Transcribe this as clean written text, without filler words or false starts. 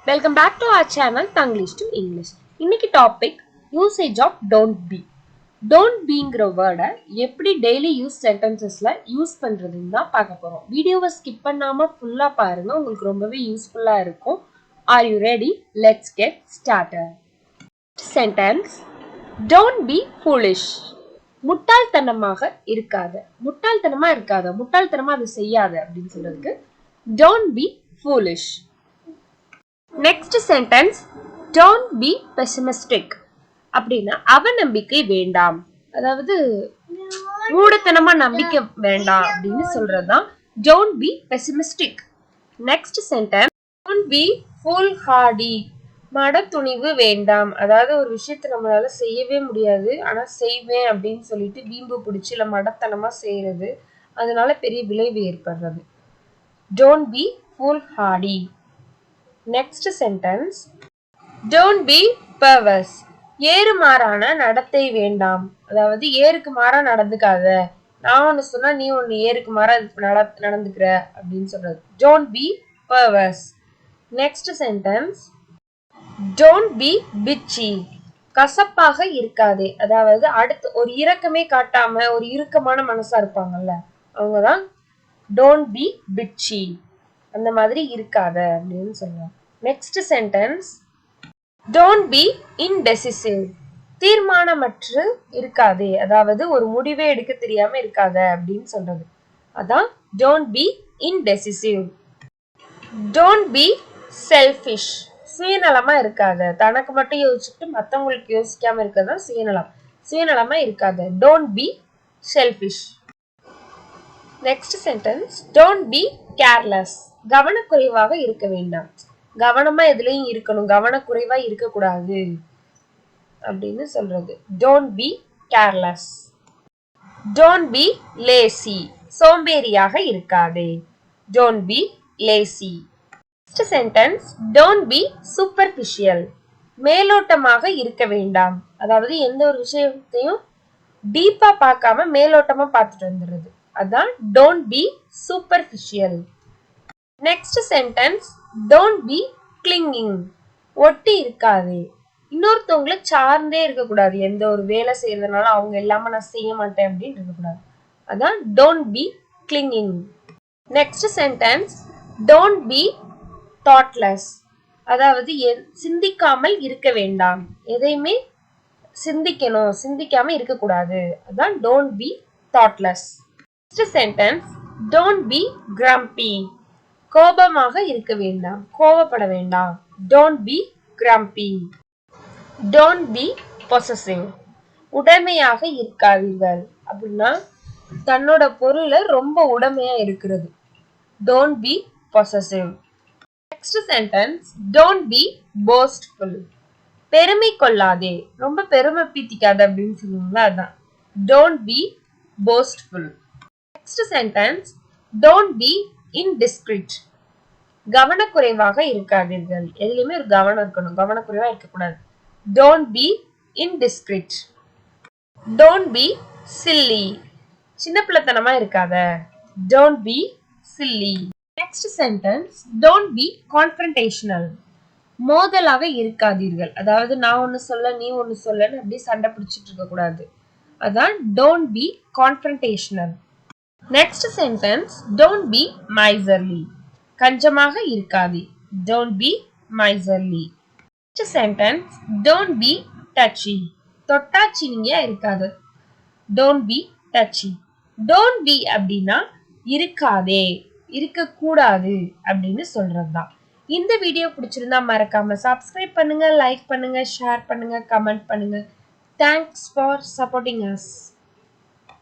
Welcome back to our channel Tanglish to English. இன்னைக்கு topic usage of don't be. Don't beங்கிற வேர்டை எப்படி daily use சென்டென்சஸ்ல use பண்றதுன்னு தான் பார்க்க போறோம். வீடியோவை ஸ்கிப் பண்ணாம ஃபுல்லா பாருங்க, உங்களுக்கு ரொம்பவே யூஸ்ஃபுல்லா இருக்கும். Are you ready? Let's get started. Sentence: Don't be foolish. முட்டாள்தனமாக இருக்காத. முட்டாள்தனமா அது செய்யாத அப்படின்னு சொல்றதுக்கு don't be foolish. Next sentence, don't be pessimistic. அப்படின்னா அவநம்பிக்கை வேண்டாம், அதாவது மூடத்தனமா நம்பிக்கை வேண்டாம் அப்படின்னு சொல்றதுதான் don't be pessimistic. Next sentence, don't be foolhardy. மட துணிவு வேண்டாம், அதாவது ஒரு விஷயத்தை நம்மளால செய்யவே முடியாது ஆனா செய்வேன் அப்படின்னு சொல்லிட்டு வீம்பு பிடிச்சி இல்ல மடத்தனமா செய்யறது, அதனால பெரிய விளைவு ஏற்படுறது. Don't be foolhardy. Next sentence, don't be perverse. ஏறுமாறான நடத்தை வேண்டாம், அதாவது ஏருக்கு மாறா நடந்துக்காத, நான் ஒன்னு சொன்னா நீ ஒன்னு ஏருக்கு மாறா நடந்துக்கிற அப்படின்னு சொல்றது. Don't be perverse. Next sentence, don't be bitchy. கசப்பாக இருக்காதே, அதாவது அடுத்து ஒரு இரக்கமே காட்டாம ஒரு இறுக்கமான மனசா இருப்பாங்கல்ல, அவங்கதான் don't be bitchy, அந்த மாதிரி இருக்காத அப்படின்னு சொல்லுவாங்க. Next sentence, don't be indecisive. தீர்மானமற்று இருக்காதே, அதாவது ஒரு முடிவே எடுக்க தெரியாம இருக்காத அப்படின்னு சொல்றது, அதான் don't be indecisive. Don't be selfish. சுயநலமா இருக்காத, தனக்கு மட்டும் யோசிச்சுட்டு மத்தவங்களுக்கு யோசிக்காம இருக்கதான் சுயநலமா இருக்காத. Don't be selfish. Next sentence, don't be careless. கவனக்குறைவாக இருக்க வேண்டாம், கவனமா எதுலயும் இருக்கணும், கவனக்குறைவா இருக்க கூடாது அப்படின்னு சொல்றது. Don't be careless. Don't be lazy. சோம்பேறியாக இருக்காதே. Don't be lazy. Next sentence, don't be superficial. மேலோட்டமாக இருக்க வேண்டாம், அதாவது எந்த ஒரு விஷயத்தையும் டீப்பா பார்க்காம மேலோட்டமா பார்த்துட்டு வந்துடுறது, அதான் don't be superficial. Next sentence, don't be clinging. ஒட்டி இருக்காதே, இன்னொருத்தவங்களை சார்ந்தே இருக்கக்கூடாது, எந்த ஒரு வேலை செய்யறதுனால அவங்க இல்லாம நான் செய்ய மாட்டேன் அப்படின்னு இருக்கக்கூடாது, அதான் don't be clinging. Next sentence, don't be thoughtless. அதாவது சிந்திக்காமல் இருக்க வேண்டாம், எதையுமே சிந்திக்காம இருக்கக்கூடாது, அதான் don't be thoughtless. Next sentence, don't be grumpy. கோபமாக இருக்க வேண்டாம், கோபப்பட வேண்டாம், don't be grumpy. Don't be possessive. உடைமையாக இருக்காதீர்கள், அப்படின்னா தன்னோட பொருளை ரொம்ப உடைமையா இருக்கிறது. Don't be possessive. Next sentence, don't be boastful. பெருமை கொள்ளாதே, ரொம்ப பெருமை பீத்திக்காத அப்படின்னு சொல்லுவாங்களா, அதான் don't be boastful. Next sentence, don't be indiscreet. கவனக்குறைவாக இருக்காதீர்கள், எதுலயுமே ஒரு கவனம் இருக்கணும், கவனக்குறைவா இருக்கக்கூடாது. Don't be indiscreet. Don't be silly. சின்ன பிள்ளைத்தனமா இருக்காத. Don't be silly. Next sentence, don't be confrontational. மோதலாக இருக்காதீர்கள், அதாவது நான் ஒன்னு சொல்ல நீ ஒன்னு சொல்லன்னு அப்படி சண்டை பிடிச்சிட்டு இருக்க கூடாது, அதான் don't be confrontational. Next sentence, don't be miserly. கஞ்சமாக இருக்காதே. Don't be miserly. Next sentence, don't be touchy. தொட்டாச்சினியா இருக்காது. Don't be touchy. Don't be அப்படின்னா இருக்காதே, இருக்கக்கூடாது அப்படின்னு சொல்றதுதான். இந்த வீடியோ பிடிச்சிருந்தா மறக்காம சப்ஸ்கிரைப் பண்ணுங்க, லைக் பண்ணுங்க, ஷேர் பண்ணுங்க, கமெண்ட் பண்ணுங்க. Thanks for supporting us.